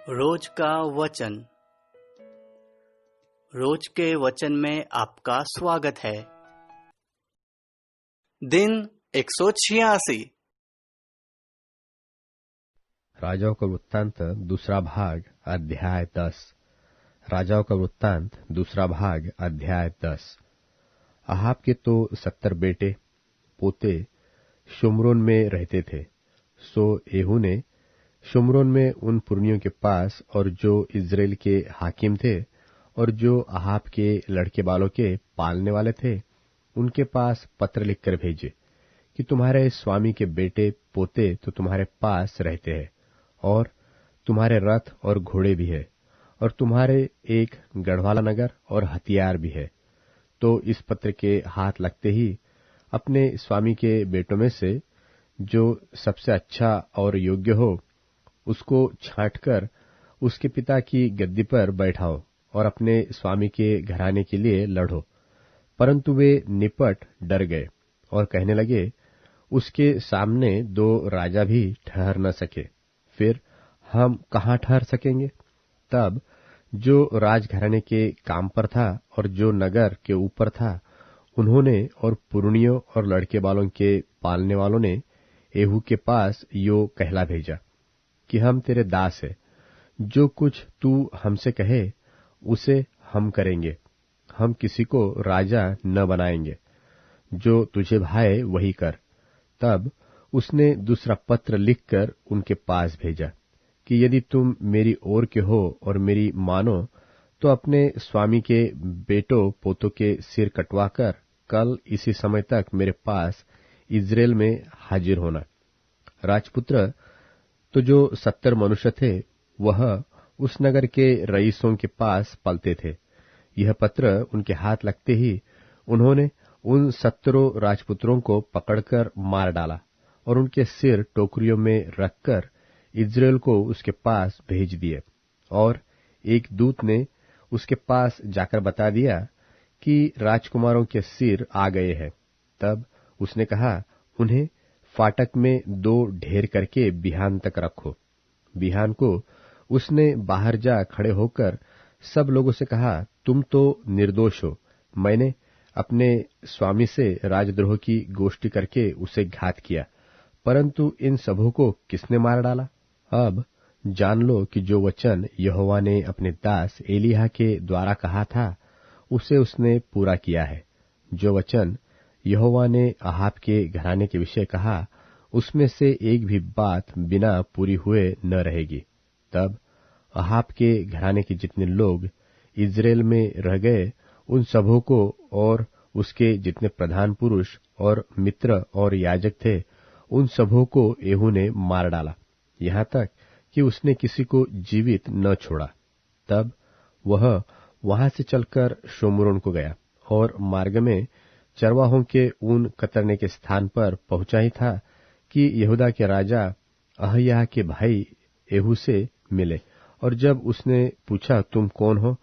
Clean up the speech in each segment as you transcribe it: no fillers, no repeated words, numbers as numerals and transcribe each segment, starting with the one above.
रोज का वचन। रोज के वचन में आपका स्वागत है। दिन 186। राजाओं का वृत्तांत दूसरा भाग अध्याय 10। राजाओं का वृत्तांत दूसरा भाग अध्याय 10। अहाब के तो 70 बेटे पोते शुम्रोन में रहते थे। सो येहू ने शुम्रोन में उन पुरनियों के पास और जो इज़राइल के हाकिम थे और जो अहाब के लड़के बालों के पालने वाले थे, उनके पास पत्र लिखकर भेजे कि तुम्हारे स्वामी के बेटे पोते तो तुम्हारे पास रहते हैं और तुम्हारे रथ और घोड़े भी है और तुम्हारे एक गढ़वाला नगर और हथियार भी है। तो इस पत्र के हाथ लगते ही अपने स्वामी के बेटों में से जो सबसे अच्छा और योग्य हो उसको छांटकर उसके पिता की गद्दी पर बैठाओ और अपने स्वामी के घराने के लिए लड़ो। परंतु वे निपट डर गए और कहने लगे, उसके सामने 2 राजा भी ठहर न सके, फिर हम कहाँ ठहर सकेंगे। तब जो राजघराने के काम पर था और जो नगर के ऊपर था, उन्होंने और पुरनियों और लड़के बालों के पालने वालों ने येहू के पास यो कहला भेजा कि हम तेरे दास है, जो कुछ तू हमसे कहे उसे हम करेंगे, हम किसी को राजा न बनाएंगे, जो तुझे भाए वही कर। तब उसने दूसरा पत्र लिखकर उनके पास भेजा कि यदि तुम मेरी ओर के हो और मेरी मानो, तो अपने स्वामी के बेटों पोतों के सिर कटवाकर कल इसी समय तक मेरे पास इज़राइल में हाजिर होना। राजपुत्र तो जो 70 मनुष्य थे, वह उस नगर के रईसों के पास पलते थे। यह पत्र उनके हाथ लगते ही उन्होंने उन 70 राजपुत्रों को पकड़कर मार डाला और उनके सिर टोकरियों में रखकर इज़राइल को उसके पास भेज दिए। और एक दूत ने उसके पास जाकर बता दिया कि राजकुमारों के सिर आ गए हैं। तब उसने कहा, उन्हें फाटक में 2 ढेर करके बिहान तक रखो। बिहान को उसने बाहर जा खड़े होकर सब लोगों से कहा, तुम तो निर्दोष हो, मैंने अपने स्वामी से राजद्रोह की गोष्ठी करके उसे घात किया, परंतु इन सबों को किसने मार डाला। अब जान लो कि जो वचन यहोवा ने अपने दास एलिय्याह के द्वारा कहा था, उसे उसने पूरा किया है। जो वचन यहोवा ने अहाब के घराने के विषय कहा, उसमें से एक भी बात बिना पूरी हुए न रहेगी। तब अहाब के घराने के जितने लोग इज़राइल में रह गए, उन सबों को और उसके जितने प्रधान पुरुष और मित्र और याजक थे, उन सबों को येहू ने मार डाला, यहाँ तक कि उसने किसी को जीवित न छोड़ा। तब वह वहां से चलकर शोम्रोन को गया और मार्ग में चरवाहों के ऊन कतरने के स्थान पर पहुंचा ही था कि यहूदा के राजा अहय्याह के भाई येहू से मिले। और जब उसने पूछा, तुम कौन हो,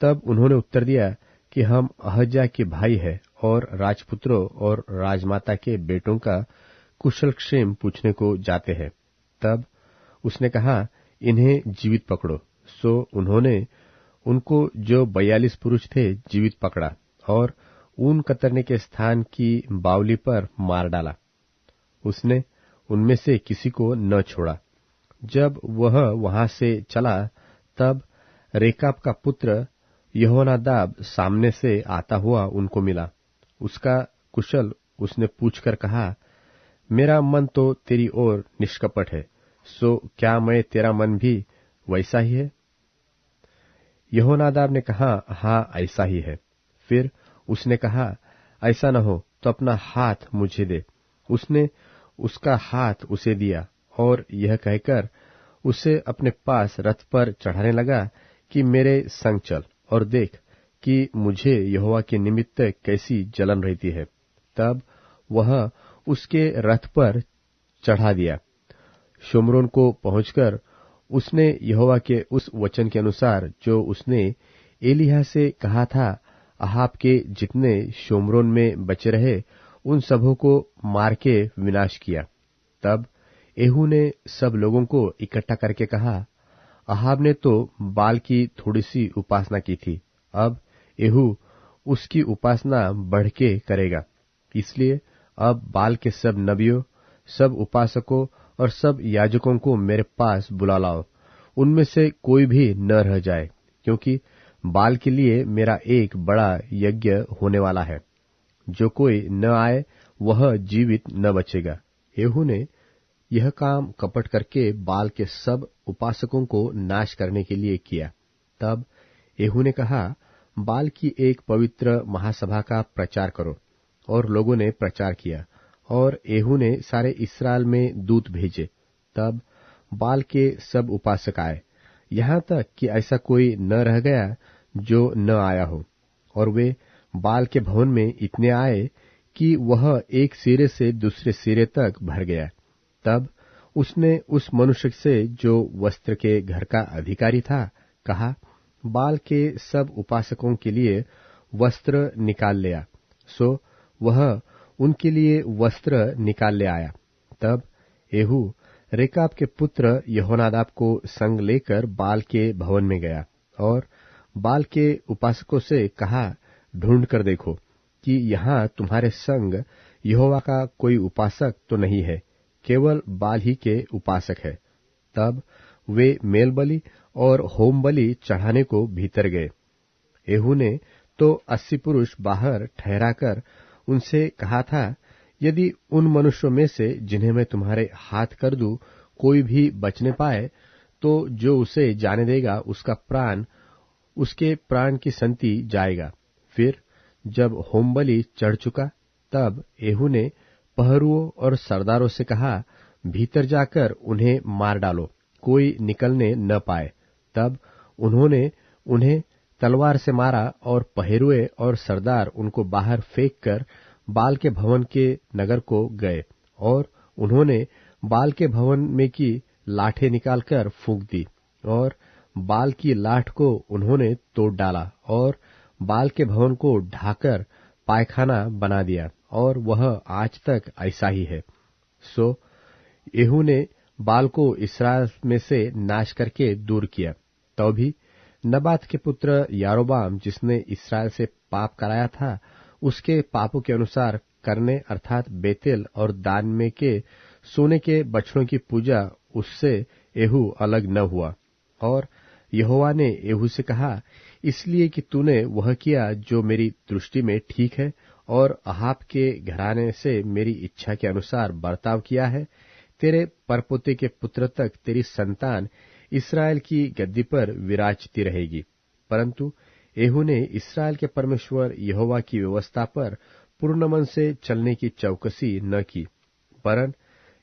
तब उन्होंने उत्तर दिया कि हम अहज्याह के भाई हैं और राजपुत्रों और राजमाता के बेटों का कुशल क्षेम पूछने को जाते हैं। तब उसने कहा, इन्हें जीवित पकड़ो। सो उन्होंने उनको जो 42 पुरुष थे जीवित पकड़ा और ऊन कतरने के स्थान की बावली पर मार डाला। उसने उनमें से किसी को न छोड़ा। जब वह वहां से चला, तब रेकाब का पुत्र यहोनादाब सामने से आता हुआ उनको मिला। उसका कुशल उसने पूछकर कहा, मेरा मन तो तेरी ओर निष्कपट है, सो क्या मैं तेरा मन भी वैसा ही है। यहोनादाब ने कहा, हाँ ऐसा ही है। फिर उसने कहा, ऐसा न हो तो अपना हाथ मुझे दे। उसने उसका हाथ उसे दिया और यह कहकर उसे अपने पास रथ पर चढ़ाने लगा कि मेरे संग चल और देख कि मुझे यहोवा के निमित्त कैसी जलन रहती है। तब वह उसके रथ पर चढ़ा दिया। शुम्रोन को पहुंचकर उसने यहोवा के उस वचन के अनुसार जो उसने एलिय्याह से कहा था, अहाब के जितने शुम्रोन में बचे रहे उन सबों को मार के विनाश किया। तब येहू ने सब लोगों को इकट्ठा करके कहा, अहाब ने तो बाल की थोड़ी सी उपासना की थी, अब येहू उसकी उपासना बढ़ के करेगा। इसलिए अब बाल के सब नबियों, सब उपासकों और सब याजकों को मेरे पास बुला लाओ, उनमें से कोई भी न रह जाए, क्योंकि बाल के लिए मेरा एक बड़ा यज्ञ होने वाला है। जो कोई न आए वह जीवित न बचेगा। येहू ने यह काम कपट करके बाल के सब उपासकों को नाश करने के लिए किया। तब येहू ने कहा, बाल की एक पवित्र महासभा का प्रचार करो। और लोगों ने प्रचार किया, और येहू ने सारे इस्राएल में दूत भेजे। तब बाल के सब उपासक आए, यहाँ तक कि ऐसा कोई न रह गया जो न आया हो। और वे बाल के भवन में इतने आए कि वह एक सिरे से दूसरे सिरे तक भर गया। तब उसने उस मनुष्य से जो वस्त्र के घर का अधिकारी था कहा, बाल के सब उपासकों के लिए वस्त्र निकाल ले आ। सो वह उनके लिए वस्त्र निकाल ले आया। तब येहू रेकाब के पुत्र यहोनादाब को संग लेकर बाल के भवन में गया और बाल के उपासकों से कहा, ढूंढ कर देखो कि यहाँ तुम्हारे संग यहोवा का कोई उपासक तो नहीं है, केवल बाल ही के उपासक है। तब वे मेलबलि और होम बलि चढ़ाने को भीतर गए। येहू ने तो 80 पुरुष बाहर ठहराकर उनसे कहा था, यदि उन मनुष्यों में से जिन्हें मैं तुम्हारे हाथ कर दूं कोई भी बचने पाए, तो जो उसे जाने देगा उसका प्राण उसके प्राण की संति जाएगा। फिर जब होमबलि चढ़ चुका, तब येहू ने पहरुओं और सरदारों से कहा, भीतर जाकर उन्हें मार डालो, कोई निकलने न पाए। तब उन्होंने उन्हें तलवार से मारा और पहरुए और सरदार उनको बाहर फेंक कर बाल के भवन के नगर को गए। और उन्होंने बाल के भवन में की लाठें निकालकर फूंक दी और बाल की लाठ को उन्होंने तोड़ डाला और बाल के भवन को ढाकर पायखाना बना दिया, और वह आज तक ऐसा ही है। सो येहू ने बाल को इस्राएल में से नाश करके दूर किया। तो भी नबात के पुत्र यारोबाम, जिसने इस्राएल से पाप कराया था, उसके पापों के अनुसार करने अर्थात बेतेल और दान में के सोने के बछड़ों की पूजा, उससे येहू अलग न हुआ। और यहोवा ने येहू से कहा, इसलिए कि तूने वह किया जो मेरी दृष्टि में ठीक है और अहाब के घराने से मेरी इच्छा के अनुसार बर्ताव किया है, तेरे परपोते के पुत्र तक तेरी संतान इस्राएल की गद्दी पर विराजती रहेगी। परंतु येहू ने इस्राएल के परमेश्वर यहोवा की व्यवस्था पर पूर्ण मन से चलने की चौकसी न की, वरन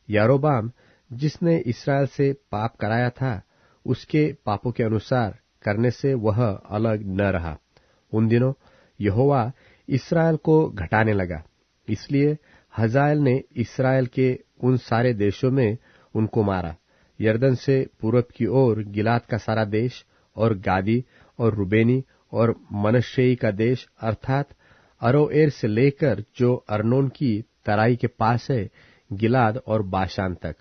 यारोबाम, जिसने इस्राएल से पाप कराया था, उसके पापों के अनुसार करने से वह अलग न रहा। उन दिनों यहोवा इस्राएल को घटाने लगा, इसलिए हजाएल ने इस्राएल के उन सारे देशों में उनको मारा, यरदन से पूरब की ओर गिलाद का सारा देश और गादी और रुबेनी और मनश्शेई का देश, अर्थात अरोएर से लेकर जो अर्नोन की तराई के पास है, गिलाद और बाशान तक।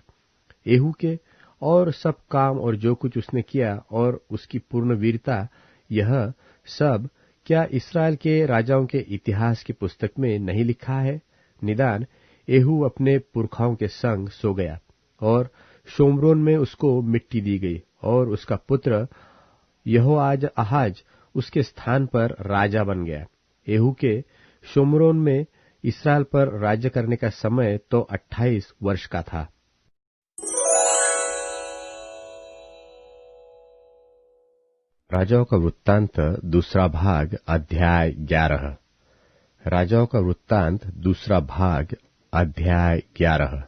येहू के और सब काम और जो कुछ उसने किया और उसकी पूर्ण वीरता, यह सब क्या इस्राएल के राजाओं के इतिहास की पुस्तक में नहीं लिखा है? निदान येहू अपने पुरखाओं के संग सो गया और शोम्रोन में उसको मिट्टी दी गई, और उसका पुत्र यहोआहाज उसके स्थान पर राजा बन गया। येहू के शोम्रोन में इस्राएल पर राज्य करने का समय तो 28 वर्ष का था। राजाओं का वृत्तांत दूसरा भाग अध्याय 11। राजाओं का वृत्तांत दूसरा भाग अध्याय 11।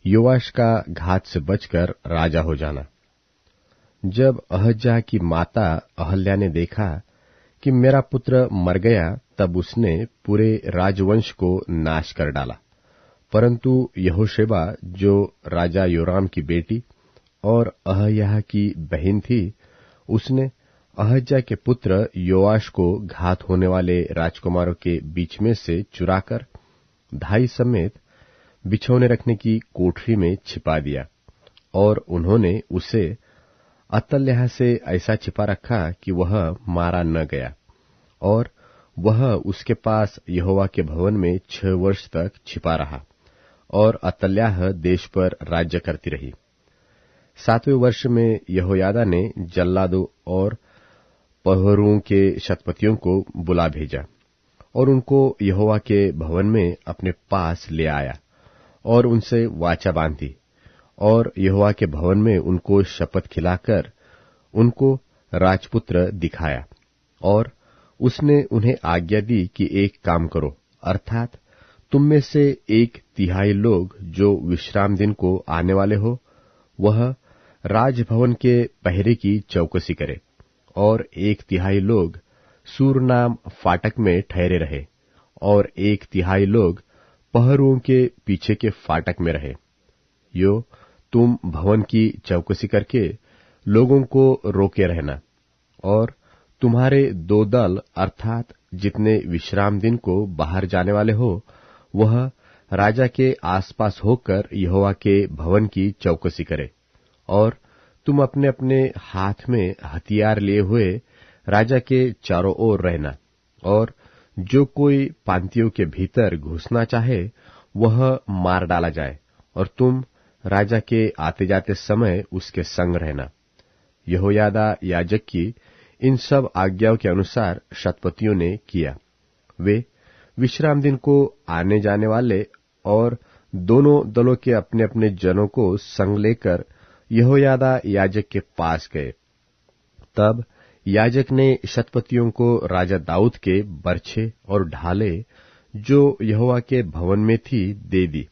योआश का घात से बचकर राजा हो जाना। जब अहज्याह की माता अहल्या ने देखा कि मेरा पुत्र मर गया, तब उसने पूरे राजवंश को नाश कर डाला। परंतु यहोशेबा, जो राजा योराम की बेटी और अहयाह की बहन थी, उसने अहज्याह के पुत्र योआश को घात होने वाले राजकुमारों के बीच में से चुराकर धाई समेत बिछौने रखने की कोठरी में छिपा दिया, और उन्होंने उसे अतल्याह से ऐसा छिपा रखा कि वह मारा न गया, और वह उसके पास यहोवा के भवन में 6 वर्ष तक छिपा रहा, और अतल्याह देश पर राज्य करती रही। 7वें वर्ष में यहोयादा ने जल्लादों और पहरुओं के शतपतियों को बुला भेजा, और उनको यहोवा के भवन में अपने पास ले आया, और उनसे वाचा बांधी, और यहोवा के भवन में उनको शपथ खिलाकर उनको राजपुत्र दिखाया। और उसने उन्हें आज्ञा दी कि एक काम करो, अर्थात तुम में से 1/3 लोग जो विश्राम दिन को आने वाले हो, वह राजभवन के पहरे की चौकसी करे, और 1/3 लोग सूर नाम फाटक में ठहरे रहे, और 1/3 लोग पहरुओं के पीछे के फाटक में रहे। यो तुम भवन की चौकसी करके लोगों को रोके रहना, और तुम्हारे 2 दल अर्थात जितने विश्राम दिन को बाहर जाने वाले हो, वह राजा के आसपास होकर यहोवा के भवन की चौकसी करे, और तुम अपने अपने हाथ में हथियार लिए हुए राजा के चारों ओर रहना, और जो कोई पांतियों के भीतर घुसना चाहे वह मार डाला जाए, और तुम राजा के आते जाते समय उसके संग रहना। यहोयादा याजक की इन सब आज्ञाओं के अनुसार शतपतियों ने किया। वे विश्राम दिन को आने जाने वाले और दोनों दलों के अपने अपने जनों को संग लेकर यहोयादा याजक के पास गए। तब याजक ने शतपतियों को राजा दाऊद के बर्छे और ढाले जो यहोवा के भवन में थी दे दी।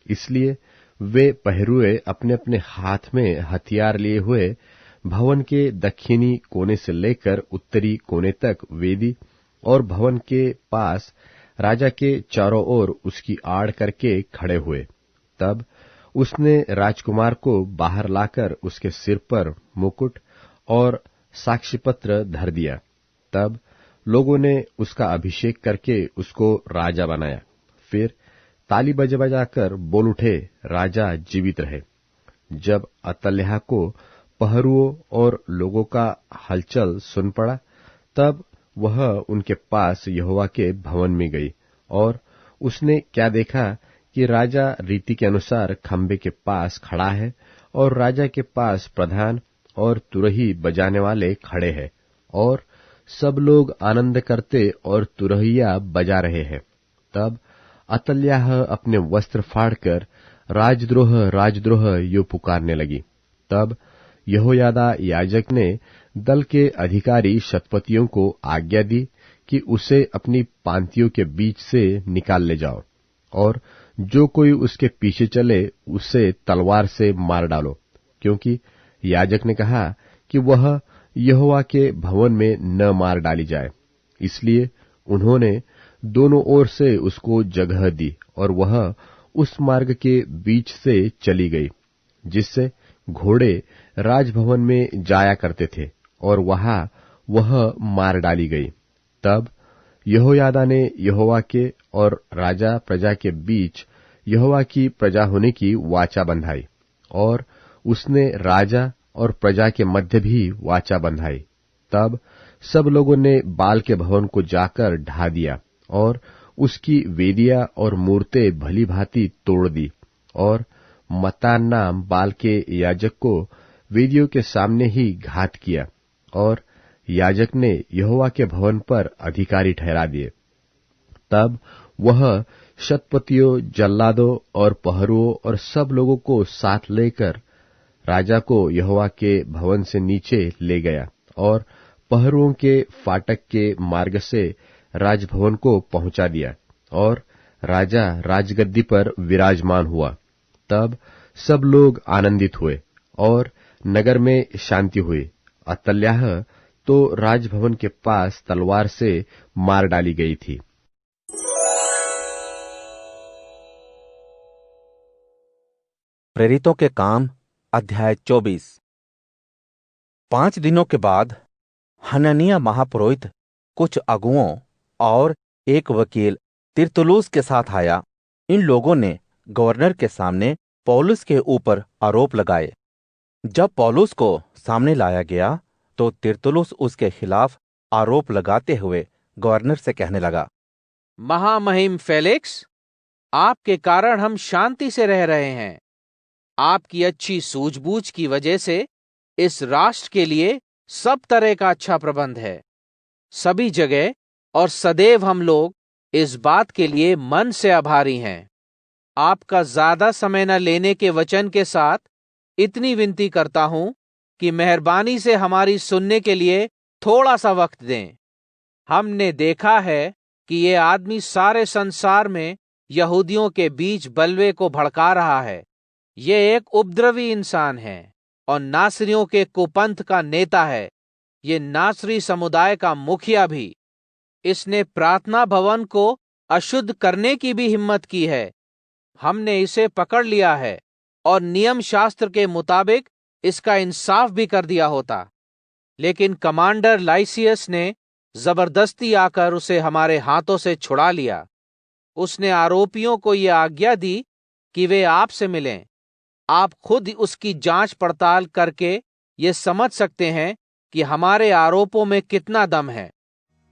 इसलिए वे पहरुए अपने अपने हाथ में हथियार लिए हुए भवन के दक्षिणी कोने से लेकर उत्तरी कोने तक वेदी और भवन के पास राजा के चारों ओर उसकी आड़ करके खड़े हुए। तब उसने राजकुमार को बाहर लाकर उसके सिर पर मुकुट और साक्षीपत्र धर दिया। तब लोगों ने उसका अभिषेक करके उसको राजा बनाया। फिर ताली बजाकर बोल उठे, राजा जीवित रहे। जब अतल्याह को पहरुओं और लोगों का हलचल सुन पड़ा, तब वह उनके पास यहोवा के भवन में गई, और उसने क्या देखा कि राजा रीति के अनुसार खंबे के पास खड़ा है, और राजा के पास प्रधान और तुरही बजाने वाले खड़े हैं, और सब लोग आनंद करते और तुरहिया बजा रहे हैं। तब अतल्याह अपने वस्त्र फाड़कर राजद्रोह राजद्रोह यो पुकारने लगी। तब यहोयादा याजक ने दल के अधिकारी शतपतियों को आज्ञा दी कि उसे अपनी पांतियों के बीच से निकाल ले जाओ, और जो कोई उसके पीछे चले उसे तलवार से मार डालो, क्योंकि याजक ने कहा कि वह यहोवा के भवन में न मार डाली जाए। इसलिए उन्होंने दोनों ओर से उसको जगह दी, और वह उस मार्ग के बीच से चली गई जिससे घोड़े राजभवन में जाया करते थे, और वहां वह मार डाली गई। तब यहोयादा ने यहोवा के और राजा प्रजा के बीच यहोवा की प्रजा होने की वाचा बंधाई, और उसने राजा और प्रजा के मध्य भी वाचा बंधाई। तब सब लोगों ने बाल के भवन को जाकर ढा दिया, और उसकी वेदियां और मूर्तें भली भांति तोड़ दी, और मत्तान नाम बाल के याजक को वेदियों के सामने ही घात किया, और याजक ने यहोवा के भवन पर अधिकारी ठहरा दिए। तब वह शतपतियों, जल्लादों और पहरुओं और सब लोगों को साथ लेकर राजा को यहोवा के भवन से नीचे ले गया, और पहरुओं के फाटक के मार्ग से राजभवन को पहुंचा दिया, और राजा राजगद्दी पर विराजमान हुआ। तब सब लोग आनंदित हुए, और नगर में शांति हुई। अतल्याह तो राजभवन के पास तलवार से मार डाली गई थी। प्रेरितों के काम अध्याय 24। 5 दिनों के बाद हनन्याह महापुरोहित कुछ अगुओं और एक वकील तिरतुल्लुस के साथ आया। इन लोगों ने गवर्नर के सामने पौलुस के ऊपर आरोप लगाए। जब पौलुस को सामने लाया गया तो तिरतुलुस उसके खिलाफ आरोप लगाते हुए गवर्नर से कहने लगा, महामहिम फेलिक्स, आपके कारण हम शांति से रह रहे हैं। आपकी अच्छी सूझबूझ की वजह से इस राष्ट्र के लिए सब तरह का अच्छा प्रबंध है। सभी जगह और सदैव हम लोग इस बात के लिए मन से आभारी हैं। आपका ज्यादा समय न लेने के वचन के साथ इतनी विनती करता हूं कि मेहरबानी से हमारी सुनने के लिए थोड़ा सा वक्त दें। हमने देखा है कि ये आदमी सारे संसार में यहूदियों के बीच बलवे को भड़का रहा है। ये एक उपद्रवी इंसान है और नासरियों के कुपंथ का नेता है। ये नासरी समुदाय का मुखिया भी। इसने प्रार्थना भवन को अशुद्ध करने की भी हिम्मत की है। हमने इसे पकड़ लिया है और नियम शास्त्र के मुताबिक इसका इंसाफ भी कर दिया होता, लेकिन कमांडर लाइसियस ने जबरदस्ती आकर उसे हमारे हाथों से छुड़ा लिया। उसने आरोपियों को यह आज्ञा दी कि वे आपसे मिलें। आप खुद उसकी जांच पड़ताल करके ये समझ सकते हैं कि हमारे आरोपों में कितना दम है।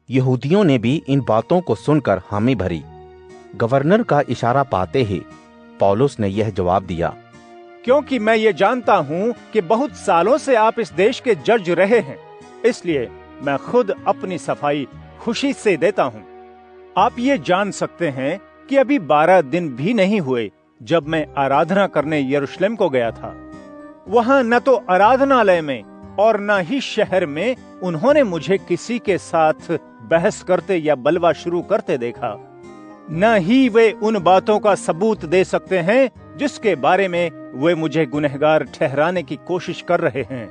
यहूदियों ने भी इन बातों को सुनकर हामी भरी। गवर्नर का इशारा पाते ही पौलुस ने यह जवाब दिया, क्योंकि मैं ये जानता हूँ कि बहुत सालों से आप इस देश के जज रहे हैं, इसलिए मैं खुद अपनी सफाई खुशी से देता हूँ। आप ये जान सकते हैं कि अभी 12 दिन भी नहीं हुए जब मैं आराधना करने यरूशलेम को गया था। वहाँ न तो आराधनालय में और न ही शहर में उन्होंने मुझे किसी के साथ बहस करते या बलवा शुरू करते देखा। न ही वे उन बातों का सबूत दे सकते हैं जिसके बारे में वे मुझे गुनहगार ठहराने की कोशिश कर रहे हैं।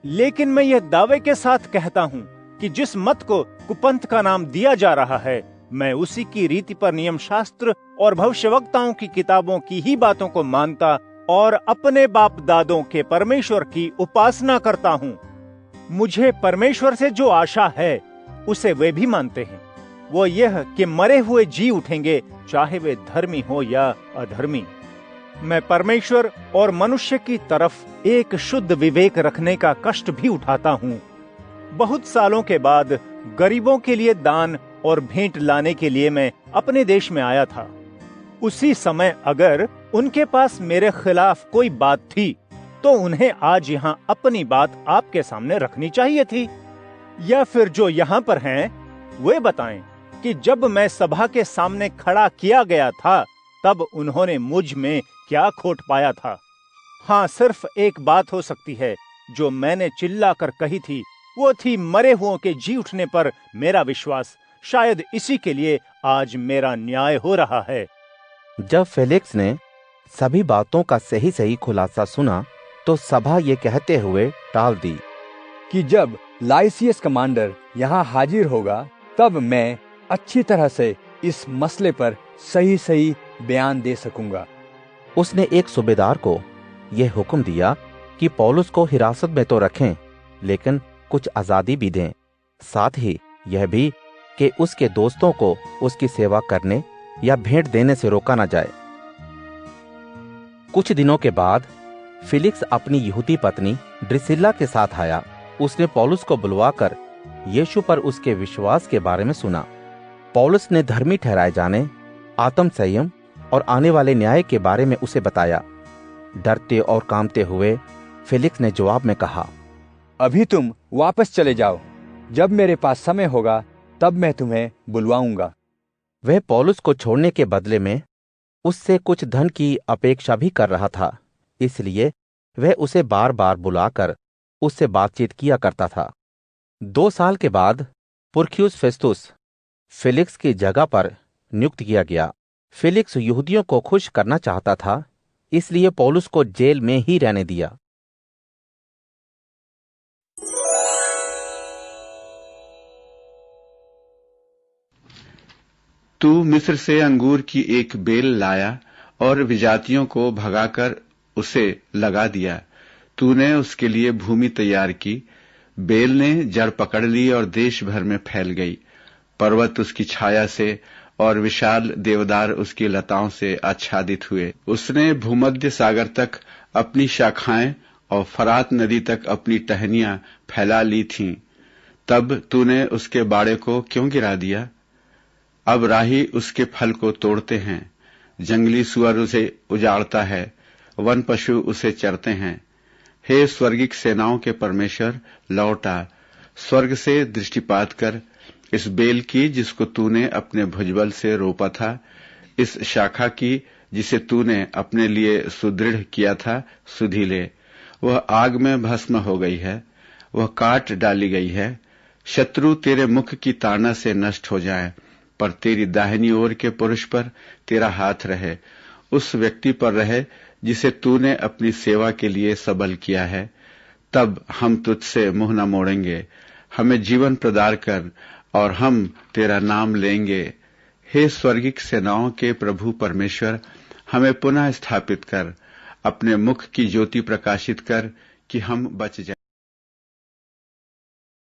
लेकिन मैं यह दावे के साथ कहता हूँ कि जिस मत को कुपंथ का नाम दिया जा रहा है, मैं उसी की रीति पर नियम शास्त्र और भविष्यवक्ताओं की किताबों की ही बातों को मानता और अपने बाप दादों के परमेश्वर की उपासना करता हूँ। मुझे परमेश्वर से जो आशा है उसे वे भी मानते हैं, वो यह कि मरे हुए जी उठेंगे, चाहे वे धर्मी हो या अधर्मी। मैं परमेश्वर और मनुष्य की तरफ एक शुद्ध विवेक रखने का कष्ट भी उठाता हूँ। बहुत सालों के बाद गरीबों के लिए दान और भेंट लाने के लिए मैं अपने देश में आया था। उसी समय अगर उनके पास मेरे खिलाफ कोई बात थी तो उन्हें आज यहाँ अपनी बात आपके सामने रखनी चाहिए थी। या फिर जो यहाँ पर हैं, वे बताएं कि जब मैं सभा के सामने खड़ा किया गया था तब उन्होंने मुझ में क्या खोट पाया था। हाँ, सिर्फ एक बात हो सकती है जो मैंने चिल्लाकर कही थी, वो थी मरे हुओं के जी उठने पर मेरा विश्वास। शायद इसी के लिए आज मेरा न्याय हो रहा है। जब फेलिक्स ने सभी बातों का सही सही खुलासा सुना तो सभा ये कहते हुए टाल दी कि जब लाइसियस कमांडर यहाँ हाजिर होगा तब मैं अच्छी तरह से इस मसले पर सही सही बयान दे सकूंगा। उसने एक सूबेदार को यह हुक्म दिया कि पौलुस को हिरासत में तो रखें, लेकिन कुछ आजादी भी दें। साथ ही यह भी कि उसके दोस्तों को उसकी सेवा करने या भेंट देने से रोका न जाए। कुछ दिनों के बाद फिलिक्स अपनी यहूदी पत्नी ड्रिसिल्ला के साथ आया। उसने पौलुस को बुलवाकर यीशु पर उसके विश्वास के बारे में सुना। पौलुस ने धर्मी ठहराए जाने, आत्म संयम और आने वाले न्याय के बारे में उसे बताया। डरते और कांपते हुए फिलिक्स ने जवाब में कहा, अभी तुम वापस चले जाओ, जब मेरे पास समय होगा तब मैं तुम्हें बुलवाऊंगा। वह पौलुस को छोड़ने के बदले में उससे कुछ धन की अपेक्षा भी कर रहा था, इसलिए वह उसे बार बार बुलाकर उससे बातचीत किया करता था। 2 साल के बाद पुरखियुस फेस्तुस फिलिक्स की जगह पर नियुक्त किया गया। फिलिक्स यहूदियों को खुश करना चाहता था, इसलिए पौलुस को जेल में ही रहने दिया। तू मिस्र से अंगूर की एक बेल लाया और विजातियों को भगाकर उसे लगा दिया। तूने उसके लिए भूमि तैयार की। बेल ने जड़ पकड़ ली और देश भर में फैल गई। पर्वत उसकी छाया से और विशाल देवदार उसकी लताओं से आच्छादित हुए। उसने भूमध्य सागर तक अपनी शाखाएं और फरात नदी तक अपनी टहनियां फैला ली थीं, तब तूने उसके बाड़े को क्यों गिरा दिया? अब राही उसके फल को तोड़ते हैं, जंगली सुअर उसे उजाड़ता है, वन पशु उसे चरते हैं। हे स्वर्गिक सेनाओं के परमेश्वर, लौट आ, स्वर्ग से दृष्टिपात कर, इस बेल की जिसको तूने अपने भुजबल से रोपा था, इस शाखा की जिसे तूने अपने लिए सुदृढ़ किया था, सुधी ले। वह आग में भस्म हो गई है, वह काट डाली गई है। शत्रु तेरे मुख की ताड़ना से नष्ट हो जाए, पर तेरी दाहिनी ओर के पुरुष पर तेरा हाथ रहे, उस व्यक्ति पर रहे जिसे तूने अपनी सेवा के लिए सबल किया है। तब हम तुझसे मुंह न मोड़ेंगे, हमें जीवन प्रदान कर और हम तेरा नाम लेंगे। हे स्वर्गिक सेनाओं के प्रभु परमेश्वर, हमें पुनः स्थापित कर, अपने मुख की ज्योति प्रकाशित कर कि हम बच जाएं।